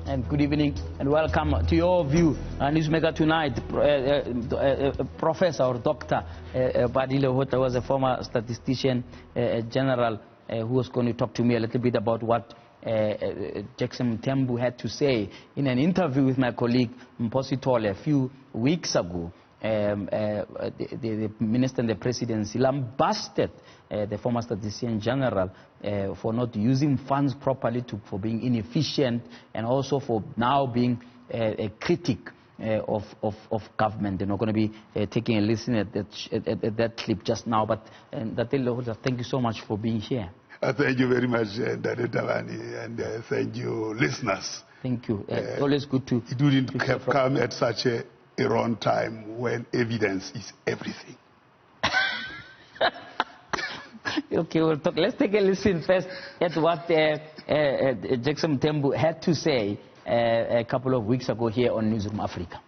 and good evening and welcome to your view. Newsmaker tonight, Professor or Dr. Pali Lehohla was a former statistician general who was going to talk to me a little bit about what JJ Tabane had to say in an interview with my colleague Mposi Tole a few weeks ago. The minister and the presidency lambasted the former statistician general for not using funds properly, for being inefficient, and also for now being a critic of government. And we're going to be taking a listen at that clip just now. But Dr. Lehohla, thank you so much for being here. Thank you very much, JJ Tabane, and thank you, listeners. Thank you. Always good to... It wouldn't have come at such a wrong time when evidence is everything. Okay, we'll talk. Let's take a listen first at what JJ Tabane had to say a couple of weeks ago here on Newsroom Africa.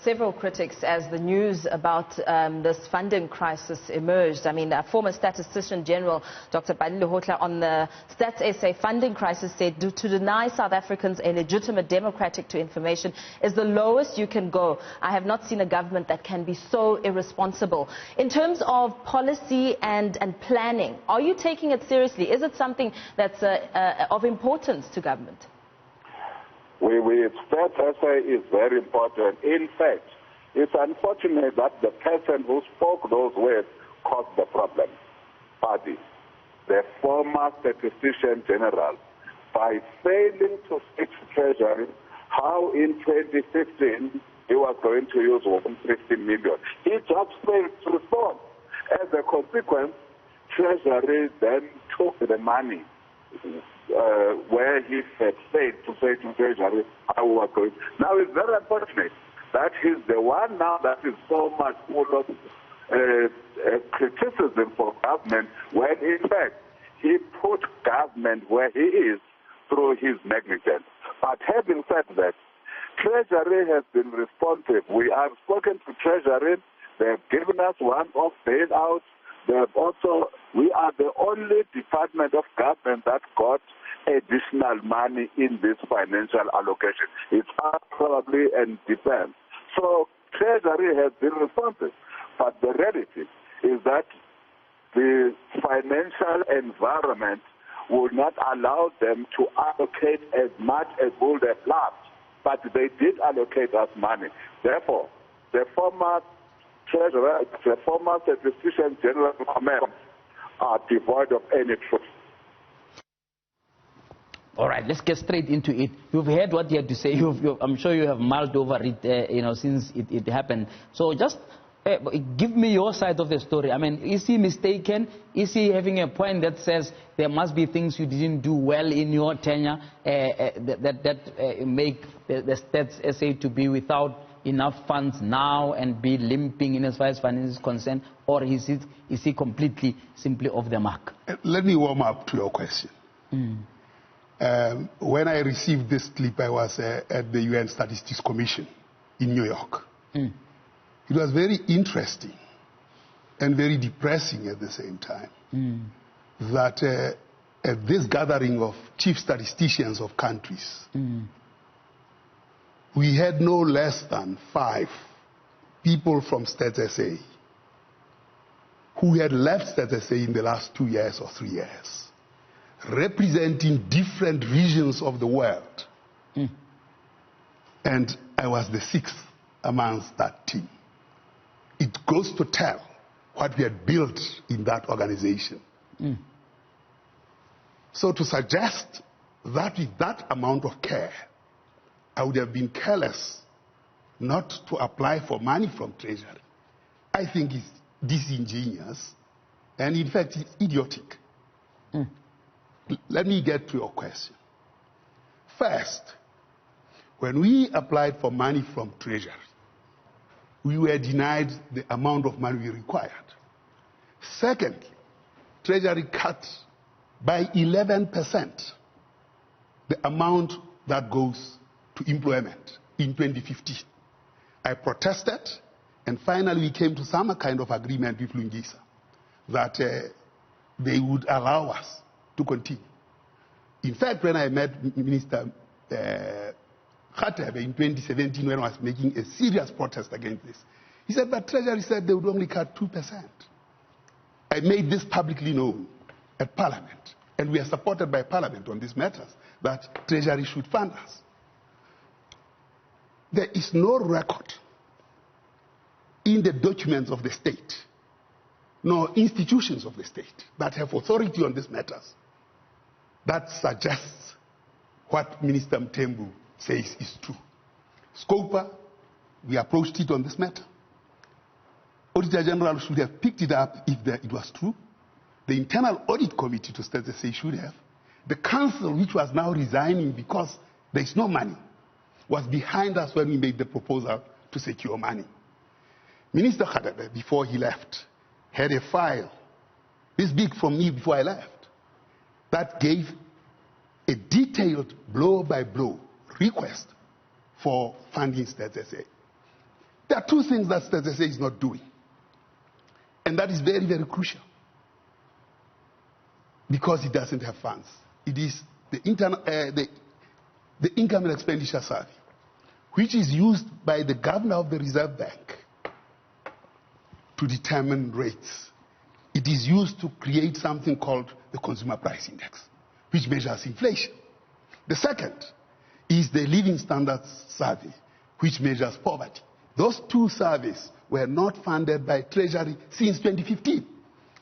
Several critics as the news about this funding crisis emerged. I mean, former Statistician-General Dr. Pali Lehohla on the Stats SA funding crisis said to deny South Africans a legitimate democratic to information is the lowest you can go. I have not seen a government that can be so irresponsible. In terms of policy and planning, are you taking it seriously? Is it something that's of importance to government? Stats SA is very important. In fact, it's unfortunate that the person who spoke those words caused the problem. Pali, the former Statistician General, by failing to fix Treasury, how in 2015 he was going to use 150 million. He just failed to respond. As a consequence, Treasury then took the money where he had failed to say to Treasury how we were going. Now it's very unfortunate that he's the one now that is so much full of criticism for government, when in fact he put government where he is through his negligence. But having said that, Treasury has been responsive. We have spoken to Treasury. They have given us one-off bailout. They have also, we are the only department of government that got additional money in this financial allocation. It's probably and defense. So Treasury has been responsive. But the reality is that the financial environment will not allow them to allocate as much as would have loved. But they did allocate us money. Therefore, the former Treasurer, the former Statistician General comments are devoid of any truth. All right, let's get straight into it. You've heard what he had to say. I'm sure you have mulled over it, since it happened. So just give me your side of the story. I mean, is he mistaken? Is he having a point that says there must be things you didn't do well in your tenure that make the Stats SA to be without enough funds now and be limping in as far as finance is concerned, or is he completely simply off the mark? Let me warm up to your question. When I received this clip, I was at the UN Statistics Commission in New York. It was very interesting and very depressing at the same time that at this gathering of chief statisticians of countries, we had no less than 5 people from Stats SA who had left Stats SA in the last 2 years or 3 years, representing different regions of the world. And I was the 6th amongst that team. It goes to tell what we had built in that organization. So to suggest that with that amount of care, I would have been careless not to apply for money from Treasury, I think is disingenuous and in fact it's idiotic. Let me get to your question. First, when we applied for money from Treasury, we were denied the amount of money we required. Secondly, Treasury cut by 11% the amount that goes to employment in 2015. I protested, and finally we came to some kind of agreement with Lungisa that they would allow us to continue. In fact, when I met Minister Khatebe in 2017, when I was making a serious protest against this, he said, but Treasury said they would only cut 2%. I made this publicly known at Parliament, and we are supported by Parliament on these matters, that Treasury should fund us. There is no record in the documents of the state, nor institutions of the state that have authority on these matters that suggests what Minister Mthembu says is true. Scopa, we approached it on this matter. Auditor General should have picked it up if it was true. The internal audit committee to State SA should have. The council, which was now resigning because there is no money, was behind us when we made the proposal to secure money. Minister Khatebe, before he left, had a file, this big from me before I left, that gave a detailed blow-by-blow request for funding State SA. There are two things that State SA is not doing, and that is very, very crucial, because it doesn't have funds. It is the Income and Expenditure Survey, which is used by the Governor of the Reserve Bank to determine rates. It is used to create something called the Consumer Price Index, which measures inflation. The second is the Living Standards Survey, which measures poverty. Those two surveys were not funded by Treasury since 2015.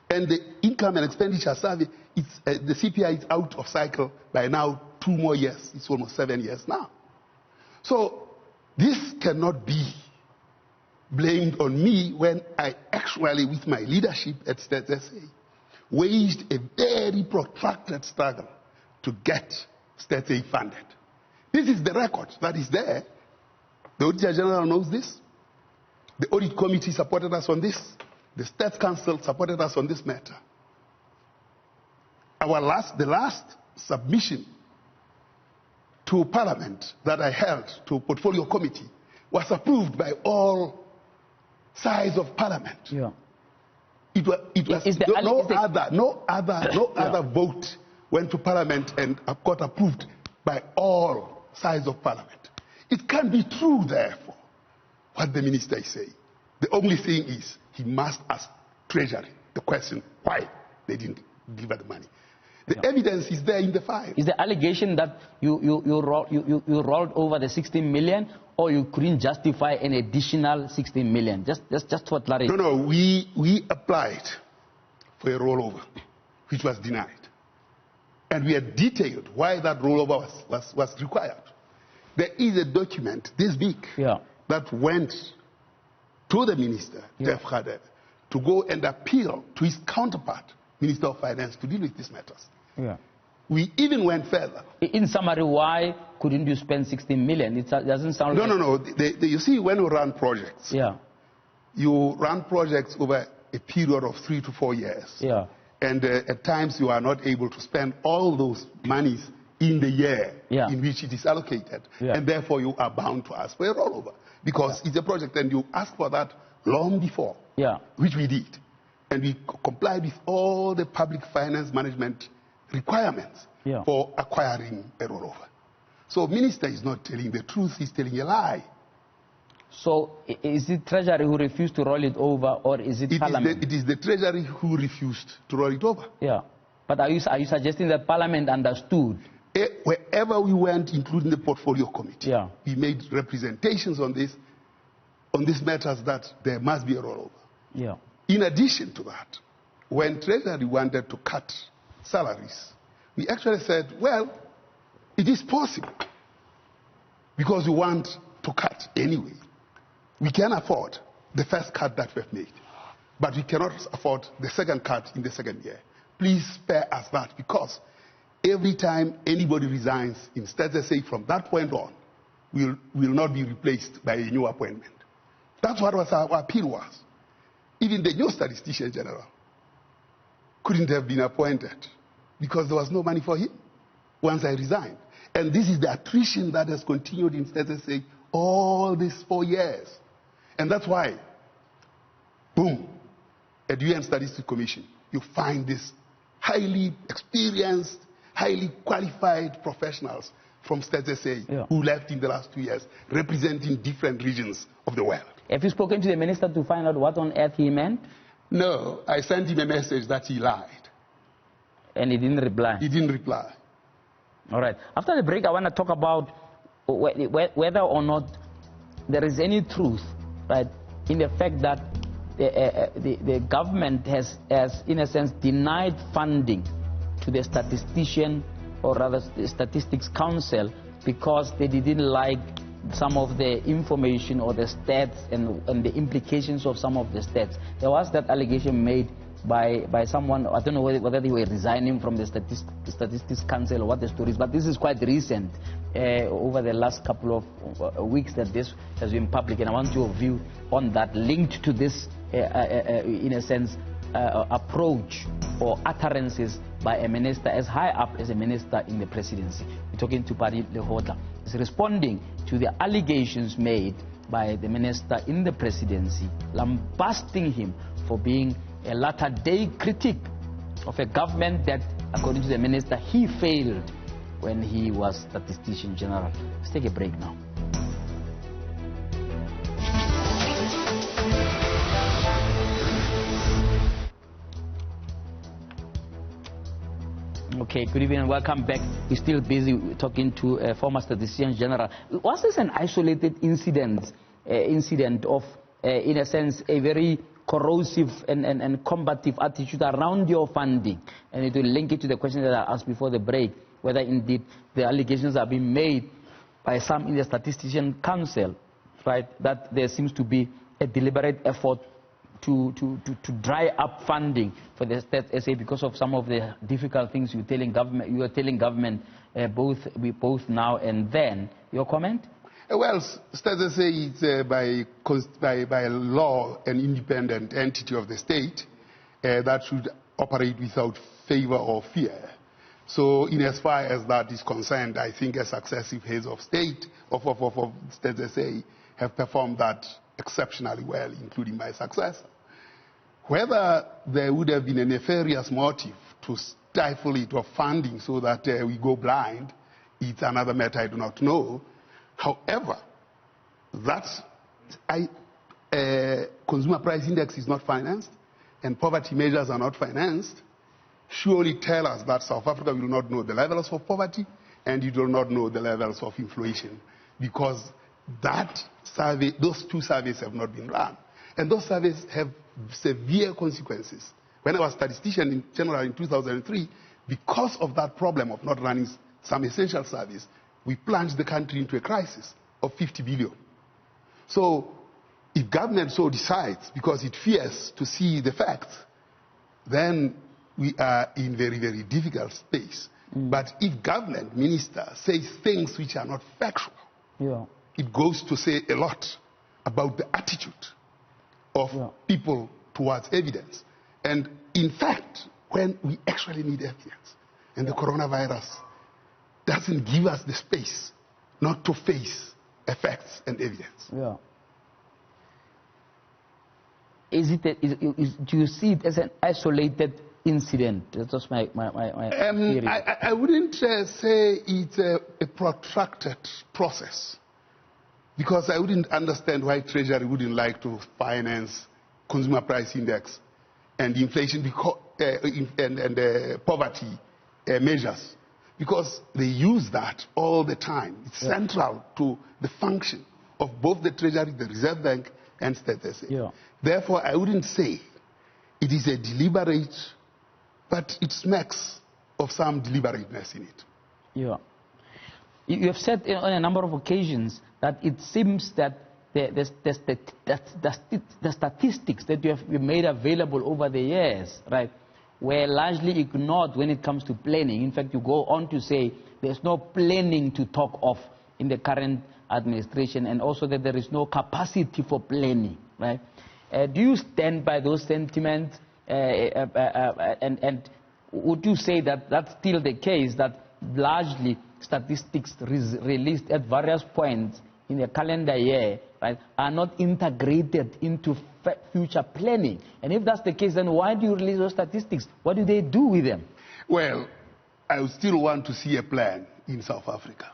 And the Income and Expenditure Survey, the CPI is out of cycle by now 2 more years. It's almost 7 years now. So this cannot be blamed on me when I actually, with my leadership at State SA, waged a very protracted struggle to get State SA funded. This is the record that is there. The Auditor General knows this. The Audit Committee supported us on this. The State Council supported us on this matter. The last submission to Parliament that I held to Portfolio Committee was approved by all sides of Parliament. Yeah. It was no other vote went to Parliament and got approved by all sides of Parliament. It can't be true, therefore, what the minister is saying. The only thing is he must ask Treasury the question why they didn't give her the money. The evidence is there in the file. Is the allegation that you rolled over the 16 million, or you couldn't justify an additional 16 million? Just for clarity. No, we applied for a rollover, which was denied. And we had detailed why that rollover was required. There is a document this big that went to the minister, Jeff Khatebe, to go and appeal to his counterpart, Minister of Finance, to deal with these matters. Yeah. We even went further. In summary, why couldn't you spend 16 million? It doesn't sound like... No. You see, when you run projects, you run projects over a period of 3 to 4 years. Yeah. And at times you are not able to spend all those monies in the year in which it is allocated. Yeah. And therefore you are bound to ask for a rollover. Because it's a project and you ask for that long before, which we did. And we complied with all the public finance management requirements for acquiring a rollover. So minister is not telling the truth, he's telling a lie. So is it Treasury who refused to roll it over, or is it Parliament? It is the Treasury who refused to roll it over. Yeah. But are you suggesting that Parliament understood? Wherever we went, including the Portfolio Committee, we made representations on these matters that there must be a rollover. Yeah. In addition to that, when Treasury wanted to cut salaries, we actually said, well, it is possible because we want to cut anyway. We can afford the first cut that we've made, but we cannot afford the second cut in the second year. Please spare us that, because every time anybody resigns in State SA from that point on, will not be replaced by a new appointment. That's what our appeal was. Even the new Statistician-General couldn't have been appointed because there was no money for him once I resigned. And this is the attrition that has continued in State SA all these 4 years. And that's why, boom, at UN Statistics Commission, you find this highly experienced, highly qualified professionals from Stats SA who left in the last 2 years, representing different regions of the world. Have you spoken to the minister to find out what on earth he meant? No, I sent him a message that he lied. And he didn't reply? He didn't reply. All right. After the break, I want to talk about whether or not there is any truth, right, in the fact that the government has, in a sense, denied funding to the statistician, or rather the Statistics Council, because they didn't like some of the information or the stats and the implications of some of the stats. There was that allegation made by someone, I don't know whether they were resigning from the Statistics Council or what the story is, but this is quite recent, over the last couple of weeks that this has been public, and I want your view on that, linked to this, in a sense, approach or utterances by a minister as high up as a minister in the presidency. We're talking to Pali Lehohla. He's responding to the allegations made by the minister in the presidency, lambasting him for being a latter-day critic of a government that, according to the minister, he failed when he was Statistician-General. Let's take a break now. Okay, good evening and welcome back. We're still busy talking to a former Statistician-General. Was this an isolated incident of, in a sense, a very corrosive and combative attitude around your funding? And it will link it to the question that I asked before the break, whether indeed the allegations are being made by some in the Statistician Council, right, that there seems to be a deliberate effort to dry up funding for the Stats SA because of some of the difficult things you were telling government both now and then. Your comment? Well, Stats SA is by law an independent entity of the state that should operate without favor or fear. So in as far as that is concerned, I think a successive heads of state of Stats SA have performed that exceptionally well, including my successor. Whether there would have been a nefarious motive to stifle it or funding so that we go blind, it's another matter I do not know. However, consumer price index is not financed and poverty measures are not financed, surely tell us that South Africa will not know the levels of poverty and it will not know the levels of inflation, because those two surveys have not been run. And those surveys have severe consequences. When I was Statistician-General in 2003, because of that problem of not running some essential surveys, we plunged the country into a crisis of 50 billion. So if government so decides, because it fears to see the facts, then we are in very, very difficult space. But if government minister says things which are not factual, it goes to say a lot about the attitude of people towards evidence. And in fact, when we actually need evidence, and the coronavirus doesn't give us the space not to face effects and evidence. Do you see it as an isolated incident? That's just my theory. I wouldn't say it's a protracted process, because I wouldn't understand why Treasury wouldn't like to finance consumer price index and inflation and poverty measures, because they use that all the time. It's central to the function of both the Treasury, the Reserve Bank, and Stats SA. Therefore, I wouldn't say it is a deliberate, but it smacks of some deliberateness in it. You have said on a number of occasions that it seems that the statistics that you have made available over the years, right, were largely ignored when it comes to planning. In fact, you go on to say there's no planning to talk of in the current administration, and also that there is no capacity for planning, right? Do you stand by those sentiments? And would you say that that's still the case, that largely statistics released at various points in the calendar year, right, are not integrated into future planning? And if that's the case, then why do you release those statistics? What do they do with them? Well, I still want to see a plan in South Africa.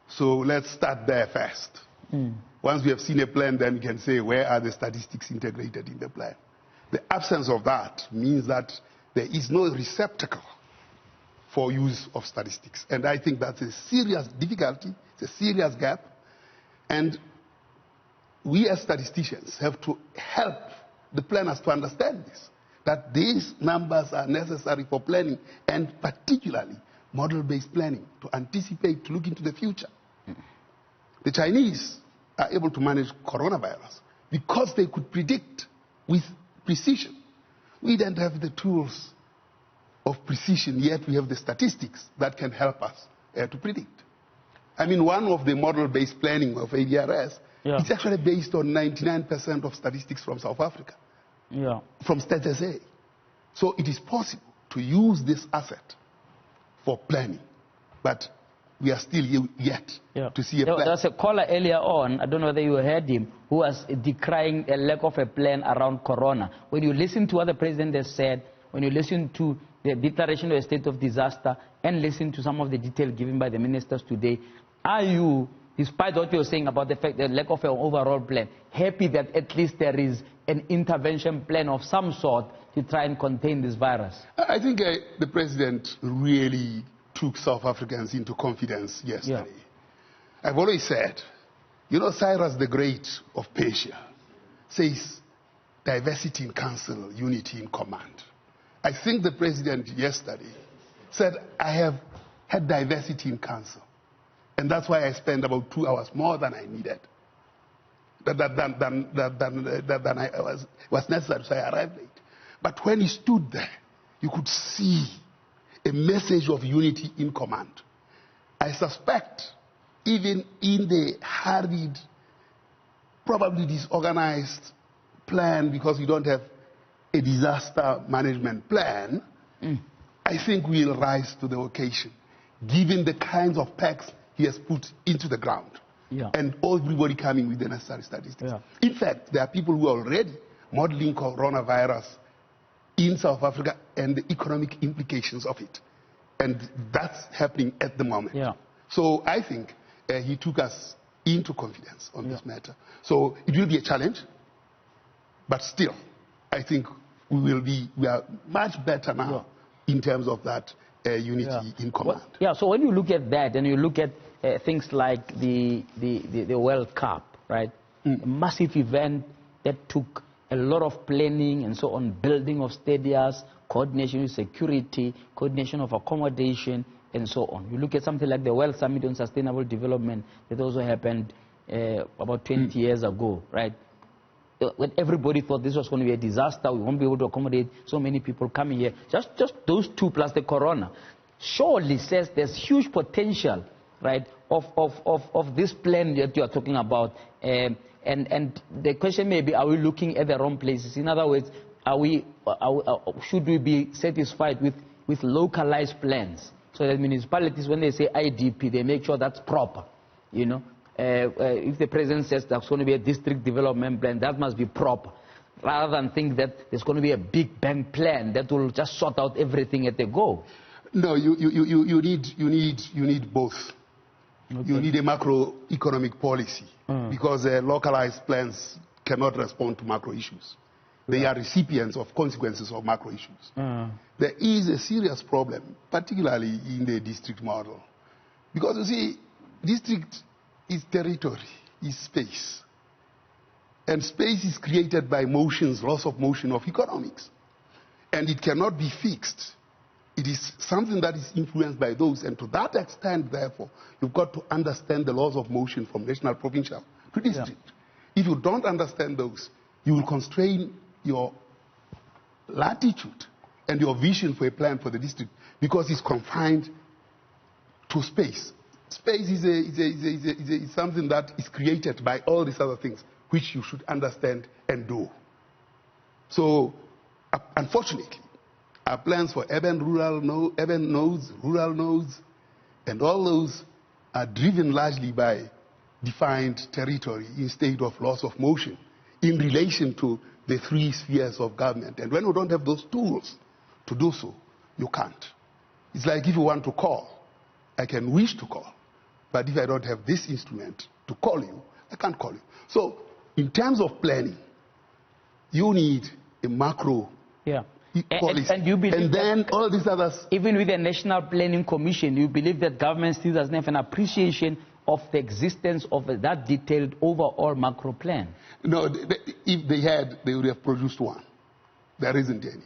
So let's start there first. Once we have seen a plan, then we can say, where are the statistics integrated in the plan? The absence of that means that there is no receptacle for use of statistics. And I think that's a serious difficulty, it's a serious gap. And we as statisticians have to help the planners to understand this, that these numbers are necessary for planning, and particularly model-based planning, to anticipate, to look into the future. The Chinese are able to manage coronavirus because they could predict with precision. We don't have the tools of precision, yet we have the statistics that can help us to predict. I mean, one of the model-based planning of ADRS is actually based on 99% of statistics from South Africa, from Stats SA. So it is possible to use this asset for planning, but we are still yet to see a plan. There was a caller earlier on, I don't know whether you heard him, who was decrying a lack of a plan around corona. When you listen to what the president has said, when you listen to the declaration of a state of disaster, and listen to some of the detail given by the ministers today, are you, despite what you're saying about the fact that lack of an overall plan, happy that at least there is an intervention plan of some sort to try and contain this virus? I think the president really took South Africans into confidence yesterday. I've always said, you know, Cyrus the Great of Persia says, diversity in council, unity in command. I think the president yesterday said, I have had diversity in council, and that's why I spent about 2 hours more than I needed, than I was necessary, so I arrived late. But when he stood there, you could see a message of unity in command. I suspect, even in the hurried, probably disorganized plan, because we don't have a disaster management plan, I think we'll rise to the occasion, given the kinds of packs he has put into the ground, and everybody coming with the necessary statistics. In fact, there are people who are already modeling coronavirus in South Africa and the economic implications of it. And that's happening at the moment. So I think he took us into confidence on this matter. So it will be a challenge, but still, I think we are much better now in terms of that unity in command. So when you look at that, and you look at things like the World Cup, right? A massive event that took a lot of planning and so on, building of stadiums, coordination with security, coordination of accommodation, and so on. You look at something like the World Summit on Sustainable Development that also happened about 20 years ago, right? When everybody thought this was going to be a disaster, we won't be able to accommodate so many people coming here. Just those two plus the corona surely says there's huge potential, right, of this plan that you are talking about. And the question may be, are we looking at the wrong places? In other words, should we be satisfied with localized plans? So that municipalities, when they say IDP, they make sure that's proper. You know, if the president says there's going to be a district development plan, that must be proper, rather than think that there's going to be a big bang plan that will just sort out everything at the go. No, you need both. You need a macroeconomic policy, because localized plans cannot respond to macro issues. They are recipients of consequences of macro issues. There is a serious problem, particularly in the district model. Because you see, district is territory, is space. And space is created by motions, loss of motion of economics. And it cannot be fixed. It is something that is influenced by those, and to that extent, therefore, you've got to understand the laws of motion from national, provincial to district. If you don't understand those, you will constrain your latitude and your vision for a plan for the district, because it's confined to space. Space is something that is created by all these other things, which you should understand and do. So, unfortunately, our plans for urban nodes, rural nodes, and all those are driven largely by defined territory instead of loss of motion in relation to the three spheres of government. And when we don't have those tools to do so, you can't. It's like if you want to call, I can wish to call. But if I don't have this instrument to call you, I can't call you. So in terms of planning, you need a macro policy. And you believe and then all these others. Even with the National Planning Commission, you believe that government still doesn't have an appreciation of the existence of that detailed overall macro plan? No, if they had, they would have produced one. There isn't any.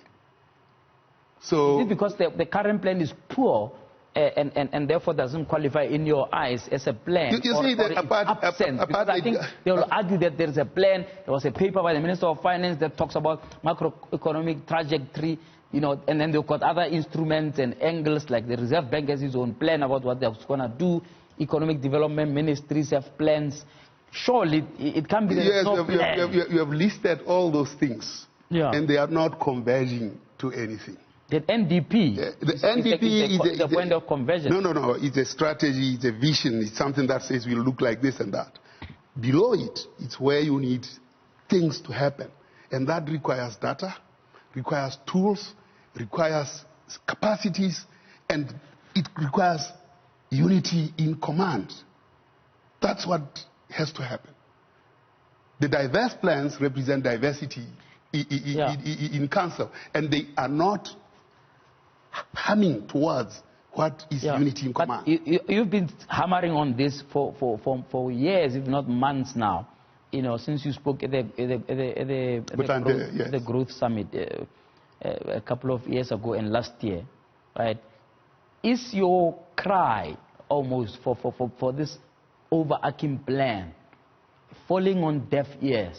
So, is it because the current plan is poor and therefore doesn't qualify in your eyes as a plan? You see that because I think they will argue that there is a plan. There was a paper by the Minister of Finance that talks about macroeconomic trajectory, you know, and then they've got other instruments and angles, like the Reserve Bank has its own plan about what they're going to do. Economic development ministries have plans. Surely it can't be that yes, no plan. You have listed all those things, and they are not converging to anything. The NDP, the NDP is the point of conversion. No. It's a strategy, it's a vision, it's something that says we'll look like this and that. Below it, it's where you need things to happen. And that requires data, requires tools, requires capacities, and it requires unity in command. That's what has to happen. The diverse plans represent diversity in council, and they are not humming towards what is unity in command. But you've been hammering on this for years, if not months now, you know, since you spoke at the Growth Summit a couple of years ago and last year, right? Is your cry almost for this overarching plan falling on deaf ears?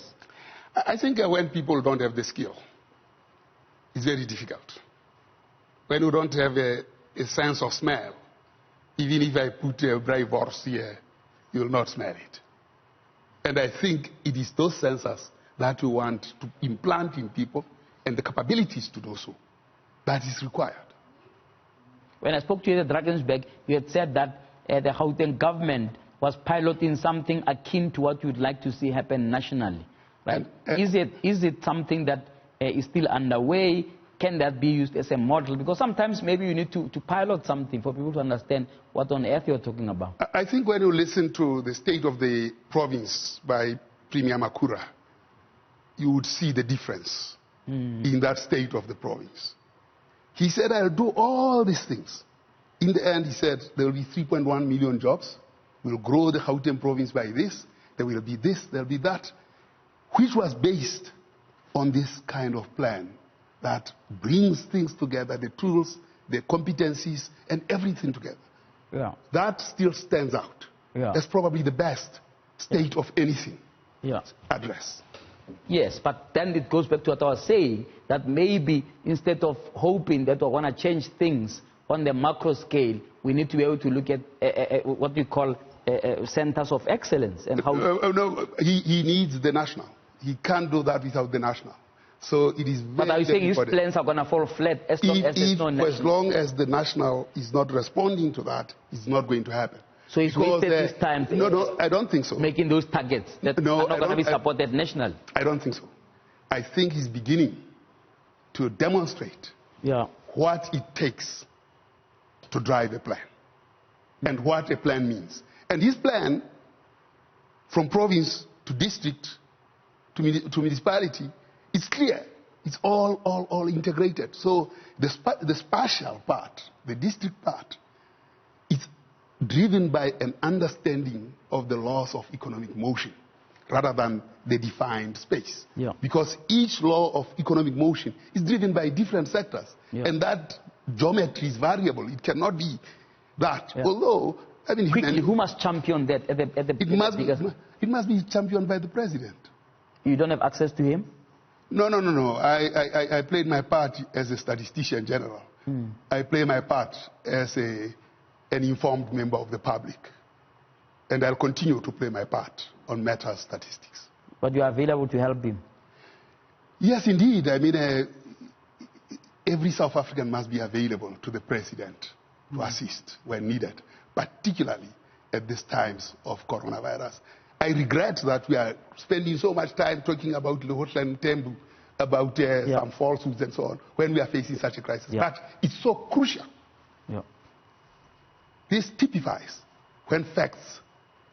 I think when people don't have the skill, it's very difficult. When you don't have a sense of smell, even if I put a dry horse here, you will not smell it. And I think it is those sensors that we want to implant in people and the capabilities to do so. That is required. When I spoke to you at Drakensberg, you had said that the Gauteng government was piloting something akin to what you would like to see happen nationally. Right? Is it something that is still underway? Can that be used as a model? Because sometimes maybe you need to pilot something for people to understand what on earth you're talking about. I think when you listen to the State of the Province by Premier Makura, you would see the difference in that state of the province. He said, I'll do all these things. In the end, he said, there will be 3.1 million jobs. We'll grow the Gauteng province by this. There will be this, there will be that, which was based on this kind of plan that brings things together, the tools, the competencies, and everything together. Yeah. That still stands out. Yeah. That's probably the best state of anything address. Yes, but then it goes back to what I was saying, that maybe instead of hoping that we're going to change things on the macro scale, we need to be able to look at what we call centers of excellence. And how no, he needs the national. He can't do that without the national. So it is very But are you saying his plans are going to fall flat as long as there's no national? As long as the national is not responding to that, it's not going to happen. So he's wasted this time no, I don't think so. Making those targets that are not going to be supported nationally? I don't think so. I think he's beginning to demonstrate what it takes to drive a plan and what a plan means. And his plan, from province to district to municipality, it's clear. It's all integrated. So the spatial part, the district part, it's driven by an understanding of the laws of economic motion rather than the defined space. Yeah. Because each law of economic motion is driven by different sectors. Yeah. And that geometry is variable. It cannot be that. Yeah. Although, I mean... Quickly, who must champion that it must be championed by the president. You don't have access to him? No. I played my part as a statistician-general. I play my part as an informed member of the public. And I'll continue to play my part on matter statistics. But you are available to help him? Yes, indeed. I mean, every South African must be available to the president to assist when needed, particularly at these times of coronavirus. I regret that we are spending so much time talking about Lehohla and Tembu, about some falsehoods and so on, when we are facing such a crisis. But it's so crucial This typifies when facts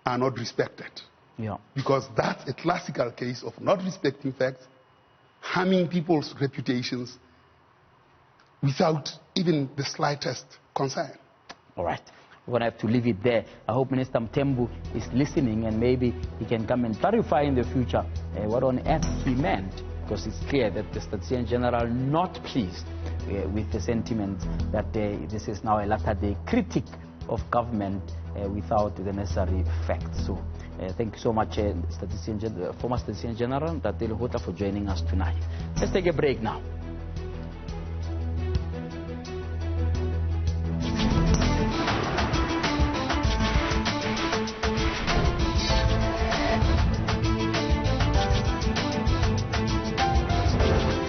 are not respected. Yeah. Because that's a classical case of not respecting facts, harming people's reputations without even the slightest concern. All right. We're going to have to leave it there. I hope Minister Mthembu is listening, and maybe he can come and clarify in the future what on earth he meant, because it's clear that the Statistician-General not pleased with the sentiment that this is now a latter-day critic of government without the necessary facts. So thank you so much, former Statistician-General Pali Lehohla, for joining us tonight. Let's take a break now.